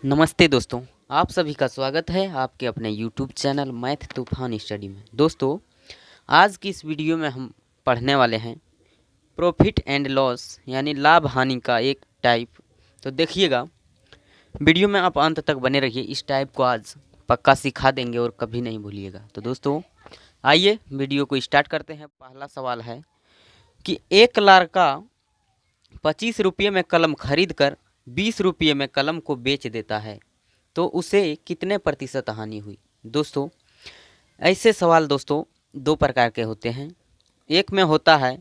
नमस्ते दोस्तों, आप सभी का स्वागत है आपके अपने YouTube चैनल मैथ तूफान स्टडी में। दोस्तों, आज की इस वीडियो में हम पढ़ने वाले हैं प्रॉफिट एंड लॉस यानी लाभ हानि का एक टाइप। तो देखिएगा, वीडियो में आप अंत तक बने रहिए। इस टाइप को आज पक्का सिखा देंगे और कभी नहीं भूलिएगा। तो दोस्तों, आइए वीडियो को स्टार्ट करते हैं। पहला सवाल है कि एक लड़का 25 रुपये में कलम खरीद कर 20 रुपये में कलम को बेच देता है, तो उसे कितने प्रतिशत हानि हुई। दोस्तों, ऐसे सवाल दोस्तों दो प्रकार के होते हैं। एक में होता है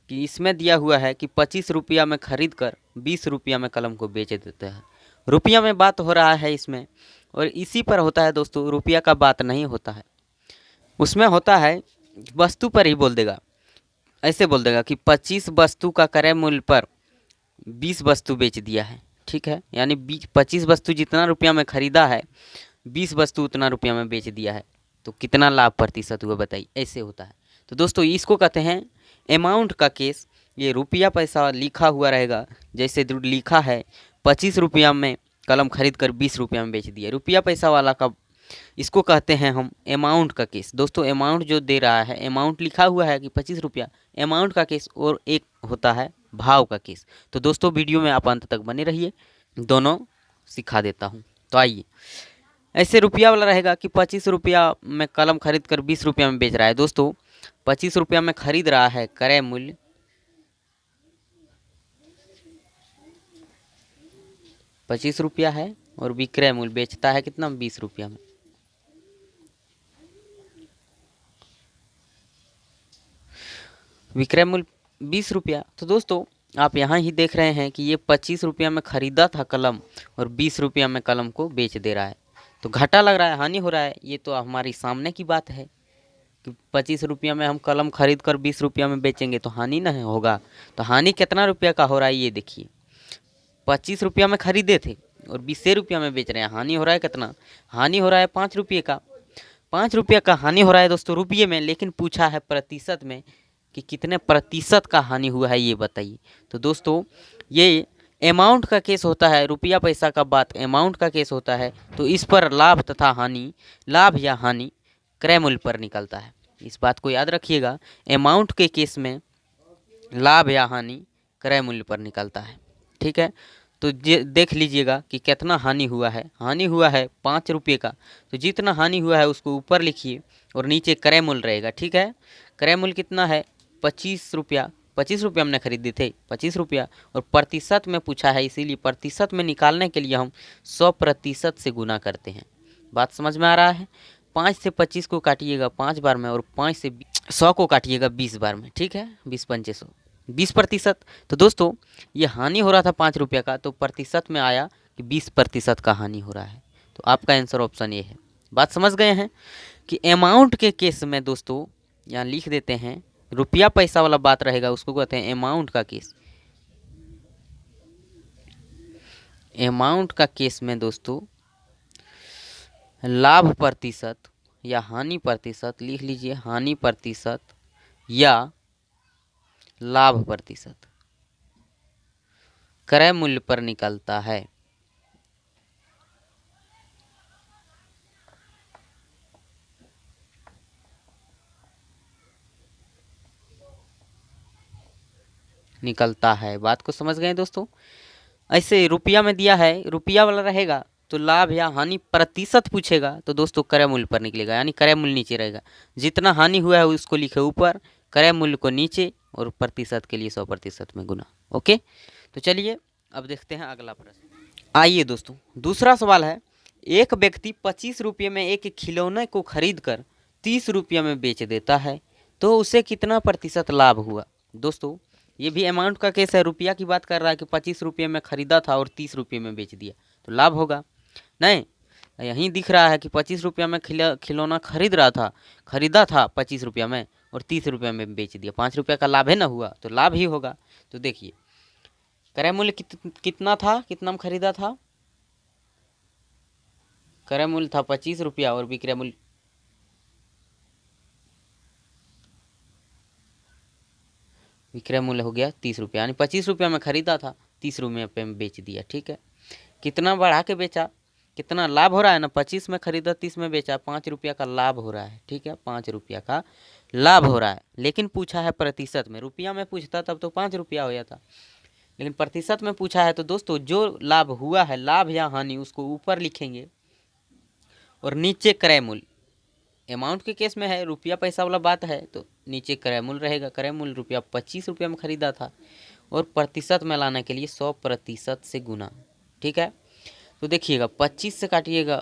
कि इसमें दिया हुआ है कि 25 रुपया में खरीद कर 20 रुपया में कलम को बेच देता है। रुपया में बात हो रहा है इसमें, और इसी पर होता है दोस्तों, रुपया का बात नहीं होता है। उसमें होता है वस्तु पर ही बोल देगा, ऐसे बोल देगा कि 25 वस्तु का क्रय मूल्य पर 20 वस्तु बेच दिया है। ठीक है, यानी 25 वस्तु जितना रुपया में खरीदा है, 20 वस्तु उतना रुपया में बेच दिया है, तो कितना लाभ प्रतिशत हुआ बताइए। ऐसे होता है। तो दोस्तों, इसको कहते हैं अमाउंट का केस। ये रुपया पैसा लिखा हुआ रहेगा, जैसे लिखा है 25 रुपया में कलम खरीद कर 20 रुपया में बेच दिया, रुपया पैसा वाला का इसको कहते हैं हम अमाउंट का केस। दोस्तों, अमाउंट जो दे रहा है, अमाउंट लिखा हुआ है कि 25 रुपया, अमाउंट का केस, और एक होता है भाव का केस। तो दोस्तों, वीडियो में आप अंत तक बने रहिए, दोनों सिखा देता हूँ। तो आइए, ऐसे रुपया वाला रहेगा कि 25 रुपया में कलम खरीद कर 20 रुपया में बेच रहा है। दोस्तों, 25 रुपया में खरीद रहा है, क्रय मूल्य 25 रुपया है, और विक्रय मूल्य बेचता है कितना, 20 रुपया में। विक्रय मूल्य 20 रुपया। तो दोस्तों, आप यहाँ ही देख रहे हैं कि ये 25 रुपया में खरीदा था कलम, और 20 रुपया में कलम को बेच दे रहा है। तो घाटा लग रहा है, हानि हो रहा है। ये तो हमारी सामने की बात है कि 25 रुपया में हम कलम खरीद कर 20 रुपया में बेचेंगे तो हानि नहीं होगा। तो हानि कितना रुपया का हो रहा है ये देखिए। 25 रुपया में खरीदे थे और 20 रुपया में बेच रहे हैं, हानि हो रहा है कितना। हानि हो रहा है 5 रुपये का। 5 रुपये का हानि हो रहा है दोस्तों रुपये में, लेकिन पूछा है प्रतिशत में कि कितने प्रतिशत का हानि हुआ है ये बताइए। तो दोस्तों, ये अमाउंट का केस होता है, रुपया पैसा का बात अमाउंट का केस होता है। तो इस पर लाभ तथा हानि, लाभ या हानि क्रय मूल्य पर निकलता है। इस बात को याद रखिएगा, अमाउंट के केस में लाभ या हानि क्रय मूल्य पर निकलता है। ठीक है, तो देख लीजिएगा कि कितना हानि हुआ है। हानि हुआ है 5 रुपये का, तो जितना हानि हुआ है उसको ऊपर लिखिए और नीचे क्रय मूल्य रहेगा। ठीक है, क्रय मूल्य कितना है, 25 रुपया। 25 रुपया हमने खरीदे थे, 25 रुपया, और प्रतिशत में पूछा है, इसीलिए प्रतिशत में निकालने के लिए हम 100% से गुना करते हैं। बात समझ में आ रहा है। 5 से 25 को काटिएगा 5 बार में, और 5 से 100 को काटिएगा 20 बार में। ठीक है, 20 पंचे 100, 20%। तो दोस्तों, ये हानि हो रहा था 5 रुपया का, तो प्रतिशत में आया कि 20% का हानि हो रहा है। तो आपका आंसर ऑप्शन ए है। बात समझ गए हैं कि अमाउंट के केस में दोस्तों यहाँ लिख देते हैं, रुपया पैसा वाला बात रहेगा, उसको कहते हैं अमाउंट का केस। अमाउंट का केस में दोस्तों लाभ प्रतिशत या हानि प्रतिशत लिख लीजिए, हानि प्रतिशत या लाभ प्रतिशत क्रय मूल्य पर निकलता है। निकलता है। बात को समझ गए दोस्तों। ऐसे रुपया में दिया है, रुपया वाला रहेगा तो लाभ या हानि प्रतिशत पूछेगा तो दोस्तों क्रय मूल्य पर निकलेगा, यानी क्रय मूल्य नीचे रहेगा। जितना हानि हुआ है उसको लिखे ऊपर, क्रय मूल्य को नीचे, और प्रतिशत के लिए 100% में गुना। ओके, तो चलिए अब देखते हैं अगला प्रश्न। आइए दोस्तों, दूसरा सवाल है, एक व्यक्ति 25 रुपये में एक खिलौने को खरीद कर 30 रुपये में बेच देता है, तो उसे कितना प्रतिशत लाभ हुआ। दोस्तों, ये भी अमाउंट का केस है, रुपया की बात कर रहा है कि 25 रुपये में खरीदा था और 30 रुपये में बेच दिया, तो लाभ होगा। नहीं, यहीं दिख रहा है कि 25 रुपया में खिलौना खरीदा था 25 रुपया में, और 30 रुपये में बेच दिया, 5 रुपये का लाभ है ना हुआ, तो लाभ ही होगा। तो देखिए, क्रय मूल्य कितना था, कितना में खरीदा था, क्रय मूल्य था 25 रुपया, और विक्रय मूल्य हो गया 30 रुपया, यानी 25 रुपया में खरीदा था, 30 रुपये में बेच दिया। ठीक है, कितना बढ़ा के बेचा, कितना लाभ हो रहा है ना, 25 में खरीदा 30 में बेचा, 5 रुपया का लाभ हो रहा है। ठीक है, 5 रुपया का लाभ हो रहा है। लेकिन पूछा है प्रतिशत में, रुपया में पूछता तब तो 5 रुपया हो जाता, लेकिन प्रतिशत में पूछा है। तो दोस्तों जो लाभ हुआ है, लाभ या हानि, उसको ऊपर लिखेंगे और नीचे क्रय मूल्य। अमाउंट के केस में है, रुपया पैसा वाला बात है, तो नीचे क्रय मूल्य रहेगा। क्रय मूल्य रुपया 25 रुपया में खरीदा था, और प्रतिशत में लाने के लिए 100% से गुना। ठीक है, तो देखिएगा 25 से काटिएगा,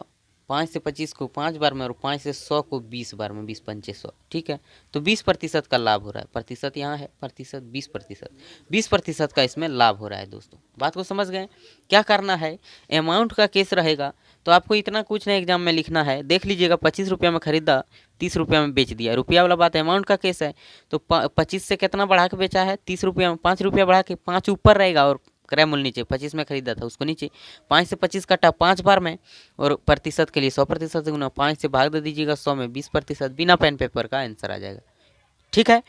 5 से 25 को 5 बार में, और 5 से 100 को 20 बार में, 20 पंचे 100। ठीक है, तो 20% का लाभ हो रहा है। प्रतिशत यहाँ है, प्रतिशत 20%, 20% का इसमें लाभ हो रहा है। दोस्तों बात को समझ गए। क्या करना है, अमाउंट का केस रहेगा तो आपको इतना कुछ नहीं एग्जाम में लिखना है। देख लीजिएगा 25 रुपया में खरीदा, 30 रुपया में बेच दिया, रुपया वाला बात है, अमाउंट का केस है। तो 25 से कितना बढ़ा के बेचा है, 30 रुपया में, 5 रुपया बढ़ा के, 5 ऊपर रहेगा और क्रय मूल्य नीचे। 25 में खरीदा था उसको नीचे, 5 से 25 काटा 5 बार में, और प्रतिशत के लिए 100% से गुना, 5 से भाग दे दीजिएगा 100 में, 20%। बिना पेन पेपर का आंसर आ जाएगा। ठीक है,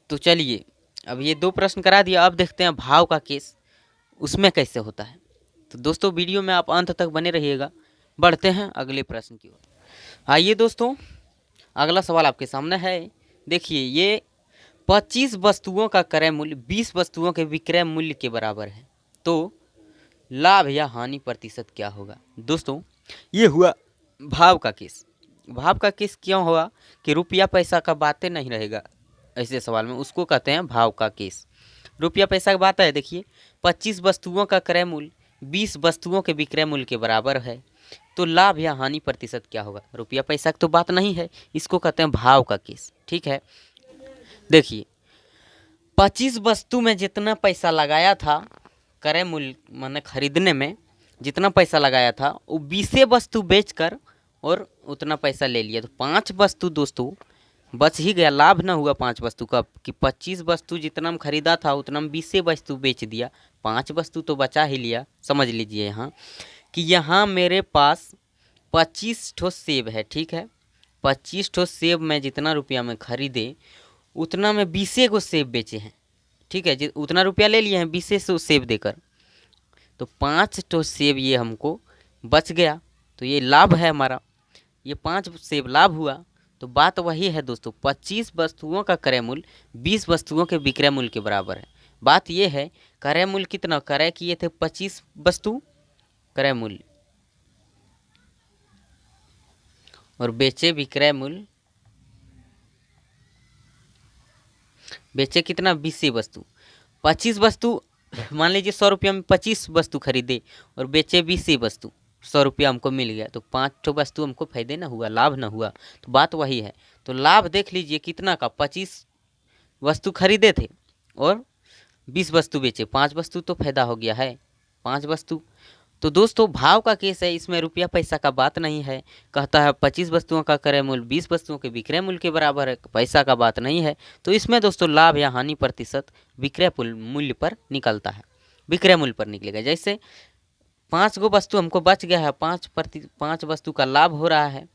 तो चलिए अब ये 2 प्रश्न करा दिया, अब देखते हैं भाव का केस उसमें कैसे होता है। तो दोस्तों वीडियो में आप अंत तक बने रहिएगा। बढ़ते हैं अगले प्रश्न की ओर। आइए दोस्तों, अगला सवाल आपके सामने है। देखिए, ये 25 वस्तुओं का क्रय मूल्य 20 वस्तुओं के विक्रय मूल्य के बराबर है, तो लाभ या हानि प्रतिशत क्या होगा। दोस्तों ये हुआ भाव का केस। भाव का केस क्यों हुआ कि रुपया पैसा का बातें नहीं रहेगा ऐसे सवाल में, उसको कहते हैं भाव का केस। रुपया पैसा की बात है। देखिए 25 वस्तुओं का क्रय मूल्य 20 वस्तुओं के विक्रय मूल्य के बराबर है, तो लाभ या हानि प्रतिशत क्या होगा। रुपया पैसा की तो बात नहीं है, इसको कहते हैं भाव का केस। ठीक है, देखिए 25 वस्तु में जितना पैसा लगाया था, क्रय मूल्य माने खरीदने में जितना पैसा लगाया था, वो 20 वस्तु बेचकर और उतना पैसा ले लिया, तो 5 वस्तु दोस्तों बच ही गया। लाभ ना हुआ 5 वस्तु का, कि 25 वस्तु जितना में खरीदा था उतना में 20 वस्तु बेच दिया, 5 वस्तु तो बचा ही लिया। समझ लीजिए यहाँ कि यहाँ मेरे पास 25 ठो सेब है। ठीक है, 25 ठो सेब में जितना रुपया में खरीदे, उतना में 20 गो सेब बेचे हैं। ठीक है, उतना रुपया ले लिए हैं 20 सेब देकर, तो 5 ठो सेब ये हमको बच गया, तो ये लाभ है हमारा। ये 5 सेब लाभ हुआ। तो बात वही है दोस्तों, 25 वस्तुओं का क्रय मूल्य 20 वस्तुओं के विक्रय मूल्य के बराबर है। बात ये है, क्रय मूल्य कितना क्रय किए थे, 25 वस्तु क्रय मूल्य, और बेचे विक्रय मूल्य, बेचे कितना 20 वस्तु। 25 वस्तु मान लीजिए 100 रुपया में 25 वस्तु खरीदे और बेचे 20 वस्तु, 100 रुपया हमको मिल गया, तो 5 वस्तु हमको फायदे ना हुआ, लाभ ना हुआ। तो बात वही है। तो लाभ देख लीजिए कितना का, 25 वस्तु खरीदे थे और 20 वस्तु बेचे, 5 वस्तु तो फायदा हो गया है, 5 वस्तु। तो दोस्तों भाव का केस है, इसमें रुपया पैसा का बात नहीं है। कहता है 25 वस्तुओं का क्रय मूल्य 20 वस्तुओं के विक्रय मूल्य के बराबर है, पैसा का बात नहीं है। तो इसमें दोस्तों लाभ या हानि प्रतिशत विक्रय मूल्य पर निकलता है, विक्रय मूल्य पर निकलेगा। जैसे 5 गो वस्तु हमको बच गया है, 5 वस्तु का लाभ हो रहा है,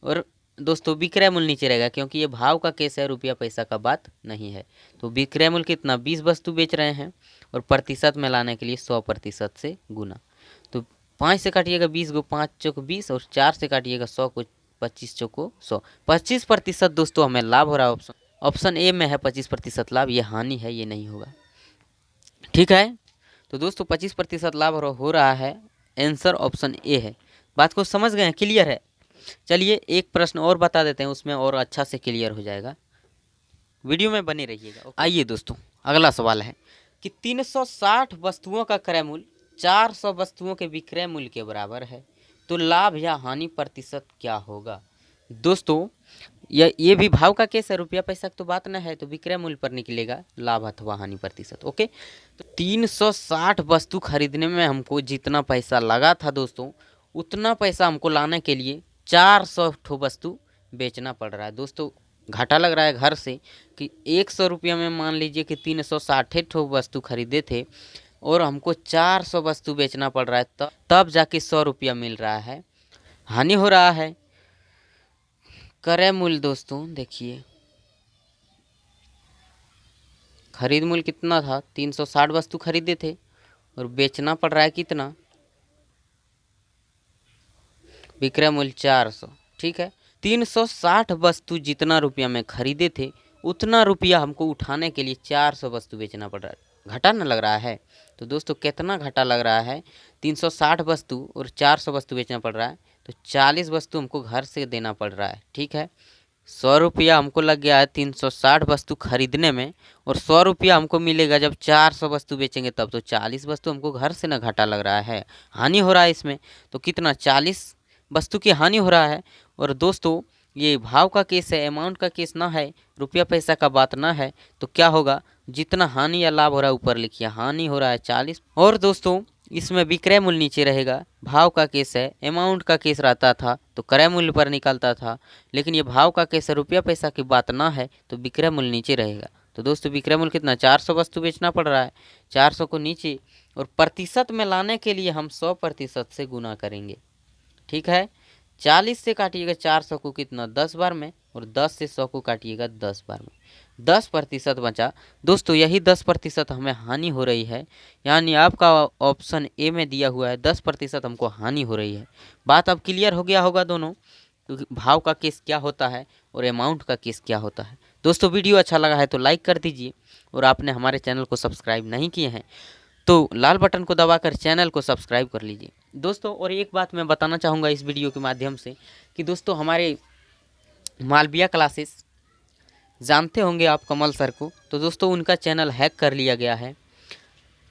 और दोस्तों विक्रय मूल्य नीचे रहेगा, क्योंकि ये भाव का केस है, रुपया पैसा का बात नहीं है। तो विक्रय मूल्य कितना, 20 वस्तु बेच रहे हैं, और प्रतिशत में लाने के लिए 100% से गुना। तो 5 से काटिएगा 20 गो, 5 चौक 20, और 4 से काटिएगा 100 को, 25 चौको 100, 25% दोस्तों हमें लाभ हो रहा है। ऑप्शन ए में है 25% लाभ, ये हानि है, ये नहीं होगा। ठीक है, तो दोस्तों 25% लाभ हो रहा है, आंसर ऑप्शन ए है। बात को समझ गए हैं, क्लियर है। चलिए एक प्रश्न और बता देते हैं, उसमें और अच्छा से क्लियर हो जाएगा, वीडियो में बने रहिएगा। आइए दोस्तों, अगला सवाल है कि 360 वस्तुओं का क्रय मूल्य 400 वस्तुओं के विक्रय मूल्य के बराबर है, तो लाभ या हानि प्रतिशत क्या होगा। दोस्तों ये भी भाव का केस है, रुपया पैसा की तो बात ना है, तो विक्रय मूल्य पर निकलेगा लाभ अथवा हानि प्रतिशत। ओके, तो 360 वस्तु खरीदने में हमको जितना पैसा लगा था दोस्तों, उतना पैसा हमको लाने के लिए 400 ठो वस्तु बेचना पड़ रहा है। दोस्तों घाटा लग रहा है घर से, कि 100 रुपया में मान लीजिए कि 360 ठो वस्तु खरीदे थे, और हमको 400 वस्तु बेचना पड़ रहा है, तब जाके 100 रुपया मिल रहा है, हानि हो रहा है। क्रय मूल्य दोस्तों देखिए, खरीद मूल्य कितना था, 360 वस्तु खरीदे थे और बेचना पड़ रहा है कितना, विक्रय मूल्य 400। ठीक है, 360 वस्तु जितना रुपया में खरीदे थे उतना रुपया हमको उठाने के लिए 400 वस्तु बेचना पड़ रहा है। घाटा न लग रहा है? तो दोस्तों कितना घाटा लग रहा है? 360 वस्तु और 400 वस्तु बेचना पड़ रहा है, तो 40 वस्तु हमको घर से देना पड़ रहा है। ठीक है, 100 रुपया हमको लग गया है 360 वस्तु खरीदने में, और 100 रुपया हमको मिलेगा जब 400 वस्तु बेचेंगे तब। तो 40 वस्तु हमको घर से ना घाटा लग रहा है, हानि हो रहा है इसमें। तो कितना? 40 वस्तु की हानि हो रहा है। और दोस्तों ये भाव का केस है, अमाउंट का केस ना है, रुपया पैसा का बात ना है। तो क्या होगा? जितना हानि या लाभ हो रहा है ऊपर लिखिए, हानि हो रहा है 40। और दोस्तों इसमें विक्रय मूल्य नीचे रहेगा। भाव का केस है, अमाउंट का केस रहता था तो क्रय मूल्य पर निकलता था, लेकिन ये भाव का केस है, रुपया पैसा की बात ना है, तो विक्रय मूल्य नीचे रहेगा। तो दोस्तों विक्रय मूल्य कितना? 400 वस्तु बेचना पड़ रहा है, 400 को नीचे, और प्रतिशत में लाने के लिए हम 100% से गुना करेंगे। ठीक है, 40 से काटिएगा 400 को कितना? 10 बार में, और 10 से 100 को काटिएगा 10 बार में, 10% बचा। दोस्तों यही 10% हमें हानि हो रही है, यानी आपका ऑप्शन ए में दिया हुआ है 10% हमको हानि हो रही है। बात अब क्लियर हो गया होगा दोनों, तो भाव का केस क्या होता है और अमाउंट का केस क्या होता है। दोस्तों वीडियो अच्छा लगा है तो लाइक कर दीजिए, और आपने हमारे चैनल को सब्सक्राइब नहीं किए हैं तो लाल बटन को दबाकर चैनल को सब्सक्राइब कर लीजिए। दोस्तों और एक बात मैं बताना चाहूँगा इस वीडियो के माध्यम से कि दोस्तों हमारे मालविया क्लासेस जानते होंगे आप कमल सर को, तो दोस्तों उनका चैनल हैक कर लिया गया है।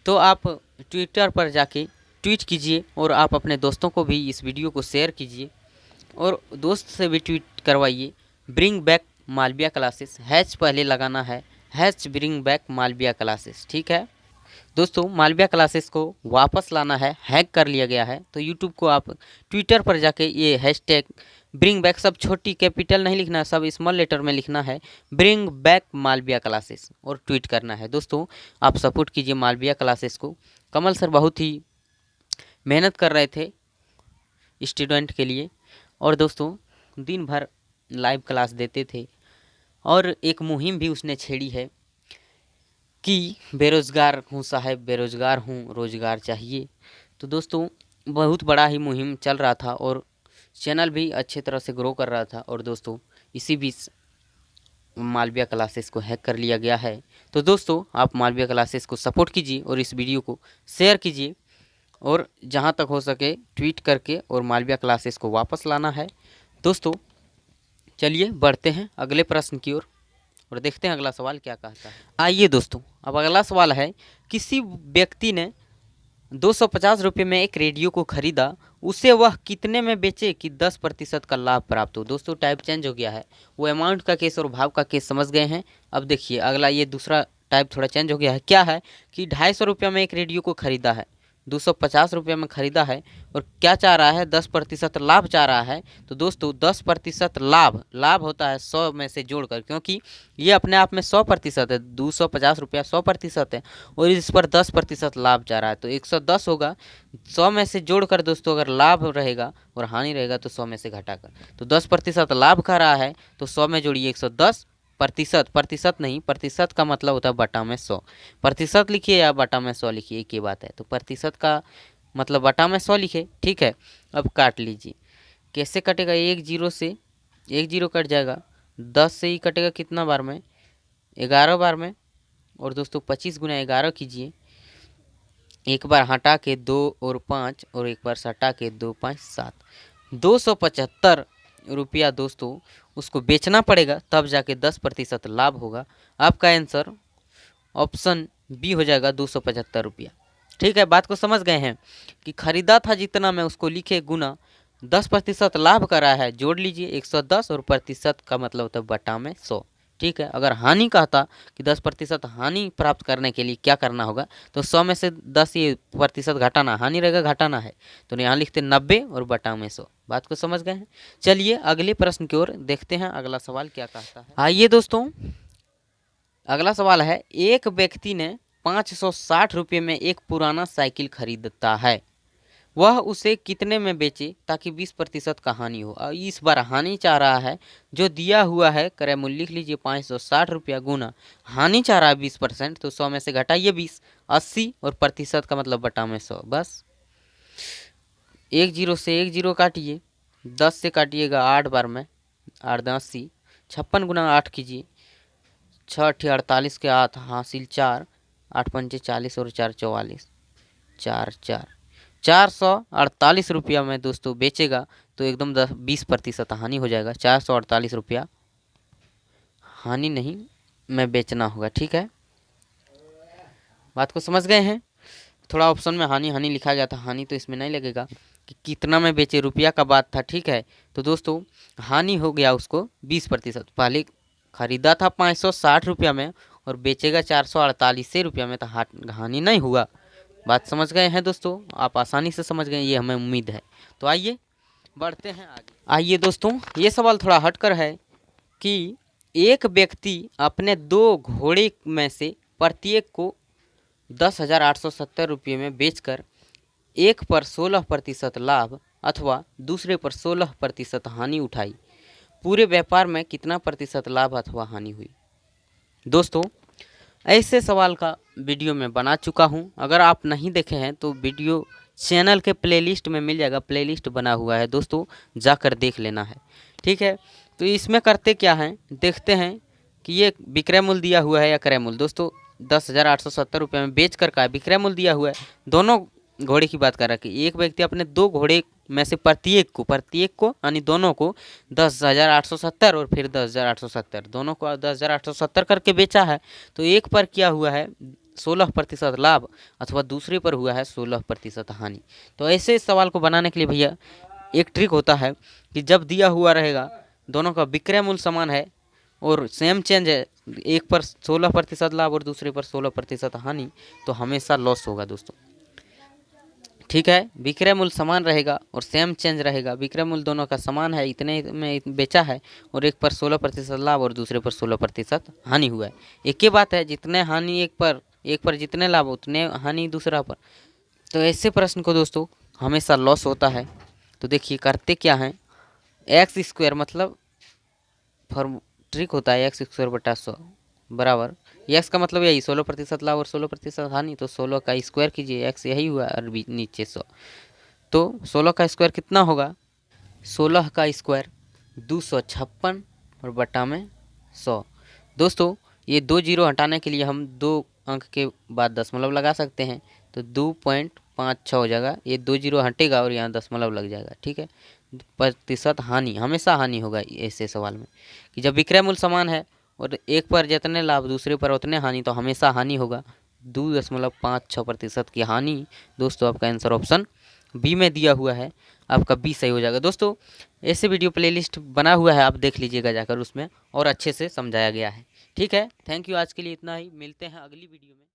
तो आप ट्विटर पर जाके ट्वीट कीजिए, और आप अपने दोस्तों को भी इस वीडियो को शेयर कीजिए, और दोस्त से भी ट्वीट करवाइए, bring back Malviya classes, hash पहले लगाना है, hash bring back Malviya classes. ठीक है दोस्तों, मालविया क्लासेस को वापस लाना है, हैक कर लिया गया है। तो यूट्यूब को आप ट्विटर पर जाके ये हैशटैग ब्रिंग बैक, सब छोटी कैपिटल नहीं लिखना है, सब स्मॉल लेटर में लिखना है, ब्रिंग बैक मालविया क्लासेस, और ट्वीट करना है। दोस्तों आप सपोर्ट कीजिए मालविया क्लासेस को। कमल सर बहुत ही मेहनत कर रहे थे स्टूडेंट के लिए, और दोस्तों दिन भर लाइव क्लास देते थे, और एक मुहिम भी उसने छेड़ी है कि बेरोज़गार हूँ साहब, बेरोज़गार हूँ, रोज़गार चाहिए। तो दोस्तों बहुत बड़ा ही मुहिम चल रहा था, और चैनल भी अच्छे तरह से ग्रो कर रहा था। और दोस्तों इसी बीच मालविया क्लासेस को हैक कर लिया गया है। तो दोस्तों आप मालविया क्लासेस को सपोर्ट कीजिए, और इस वीडियो को शेयर कीजिए, और जहाँ तक हो सके ट्वीट करके और मालविया क्लासेस को वापस लाना है। दोस्तों चलिए बढ़ते हैं अगले प्रश्न की ओर, और देखते हैं अगला सवाल क्या कहता है। आइए दोस्तों, अब अगला सवाल है, किसी व्यक्ति ने 250 रुपये में एक रेडियो को खरीदा, उसे वह कितने में बेचे कि 10% का लाभ प्राप्त हो। दोस्तों टाइप चेंज हो गया है, वो अमाउंट का केस और भाव का केस समझ गए हैं। अब देखिए अगला, ये दूसरा टाइप थोड़ा चेंज हो गया है। क्या है कि 250 रुपये में एक रेडियो को खरीदा है, 250 रुपये में खरीदा है, और क्या चाह रहा है? 10% लाभ चाह रहा है। तो दोस्तों 10% लाभ, लाभ होता है 100 में से जोड़कर, क्योंकि ये अपने आप में 100% है, 250 रुपया 100% है, और इस पर 10% लाभ चाह रहा है, तो 110 होगा। 100 में से जोड़कर दोस्तों अगर लाभ रहेगा और हानि रहेगा तो 100 में से घटाकर, तो 10% लाभ खा रहा है, तो 100 में जोड़िए 110 प्रतिशत, प्रतिशत नहीं, प्रतिशत का मतलब होता है बटा में 100, प्रतिशत लिखिए या बटा में 100 लिखिए, एक ही बात है। तो प्रतिशत का मतलब बटा में 100 लिखे। ठीक है, अब काट लीजिए। कैसे कटेगा? एक जीरो से एक जीरो कट जाएगा, 10 से ही कटेगा कितना बार में? 11 बार में। और दोस्तों 25 गुना 11 कीजिए, एक बार हटा के 2 और 5, और एक बार हटा के 2 5 7, 275 रुपया दोस्तों उसको बेचना पड़ेगा, तब जाके 10% लाभ होगा। आपका आंसर ऑप्शन बी हो जाएगा, 275 रुपया। ठीक है, बात को समझ गए हैं कि खरीदा था जितना में उसको लिखे गुना 10% लाभ का रहा है, जोड़ लीजिए 110, और प्रतिशत का मतलब होता है बटा में 100। ठीक है, अगर हानि कहता कि 10% हानि प्राप्त करने के लिए क्या करना होगा, तो 100 में से 10 ये प्रतिशत घटाना, हानि रहेगा घटाना है, तो यहाँ लिखते 90 और बटा में 100। बात को समझ गए हैं? चलिए अगले प्रश्न की ओर देखते हैं, अगला सवाल क्या कहता है। आइए दोस्तों, अगला सवाल है, एक व्यक्ति ने 560 रुपये में एक पुराना साइकिल खरीदता है, वह उसे कितने में बेचे ताकि 20% का हानि हो। और इस बार हानि चाह रहा है, जो दिया हुआ है क्रय मूल्य लिख लीजिए 560 रुपया, गुना हानि चाह रहा है 20%, तो 100 में से घटाइए 20, 80, और प्रतिशत का मतलब बटा में 100। बस एक जीरो से एक जीरो काटिए, 10 से काटिएगा 8 बार में, 8×10 56 गुना 8 कीजिए, 6×8 = 48 के 8 हासिल 4, 8×5 = 40 और 4×4 = 4, 448 रुपया में दोस्तों बेचेगा तो एकदम 20% हानि हो जाएगा। 448 रुपया हानि नहीं में बेचना होगा, ठीक है, बात को समझ गए हैं। थोड़ा ऑप्शन में हानि हानि लिखा गया था, हानि तो इसमें नहीं लगेगा कि कितना में बेचे, रुपया का बात था, ठीक है। तो दोस्तों हानि हो गया उसको 20%। पहले खरीदा था 560 रुपया में और बेचेगा 448 रुपया में, तो हानि नहीं हुआ। बात समझ गए हैं दोस्तों, आप आसानी से समझ गए, ये हमें उम्मीद है। तो आइए बढ़ते हैं आगे। आइए दोस्तों, ये सवाल थोड़ा हटकर है कि एक व्यक्ति अपने 2 घोड़े में से प्रत्येक को 10,870 रुपये में बेचकर एक पर 16% लाभ अथवा दूसरे पर 16% हानि उठाई, पूरे व्यापार में कितना प्रतिशत लाभ अथवा हानि हुई। दोस्तों ऐसे सवाल का वीडियो मैं बना चुका हूं, अगर आप नहीं देखे हैं तो वीडियो चैनल के प्लेलिस्ट में मिल जाएगा, प्लेलिस्ट बना हुआ है दोस्तों, जाकर देख लेना है, ठीक है। तो इसमें करते क्या हैं, देखते हैं कि ये विक्रय मूल्य दिया हुआ है या क्रय मूल्य। दोस्तों 10,870 रुपये में बेच कर का विक्रय मूल्य दिया हुआ है, दोनों घोड़े की बात कर रहा है कि एक व्यक्ति अपने 2 घोड़े में से प्रत्येक को यानी दोनों को 10,870 और फिर 10,870, दोनों को 10,870 करके बेचा है। तो एक पर क्या हुआ है 16% लाभ अथवा दूसरे पर हुआ है 16% हानि। तो ऐसे सवाल को बनाने के लिए भैया एक ट्रिक होता है कि जब दिया हुआ रहेगा दोनों का विक्रय मूल्य समान है और सेम चेंज है, एक पर 16% लाभ और दूसरे पर 16% हानि, तो हमेशा लॉस होगा दोस्तों, ठीक है। विक्रय मूल्य समान रहेगा और सेम चेंज रहेगा, विक्रय मूल्य दोनों का समान है, इतने में बेचा है और एक पर 16% लाभ और दूसरे पर 16% हानि हुआ है। एक ही बात है, जितने हानि एक पर जितने लाभ उतने हानि दूसरा पर। तो ऐसे प्रश्न को दोस्तों हमेशा लॉस होता है। तो देखिए करते क्या हैं, x² मतलब ट्रिक होता है x² / 100 बराबर, x का मतलब यही 16% लाभ और 16% हानि, तो 16 का स्क्वायर कीजिए, x यही हुआ और नीचे 100, तो 16 का स्क्वायर कितना होगा, 16 का स्क्वायर 256 और बटा में 100। दोस्तों ये 2 जीरो हटाने के लिए हम 2 अंक के बाद दशमलव लगा सकते हैं, तो 2.56 हो जाएगा, ये 2 जीरो हटेगा और यहाँ दशमलव लग जाएगा, ठीक है। प्रतिशत हानि, हमेशा हानि होगा ऐसे सवाल में कि जब विक्रय मूल्य समान है और एक पर जितने लाभ दूसरे पर उतने हानि, तो हमेशा हानि होगा। 2.56% की हानि। दोस्तों आपका आंसर ऑप्शन बी में दिया हुआ है, आपका बी सही हो जाएगा। दोस्तों ऐसे वीडियो प्लेलिस्ट बना हुआ है, आप देख लीजिएगा जाकर, उसमें और अच्छे से समझाया गया है, ठीक है। थैंक यू, आज के लिए इतना ही, मिलते हैं अगली वीडियो में।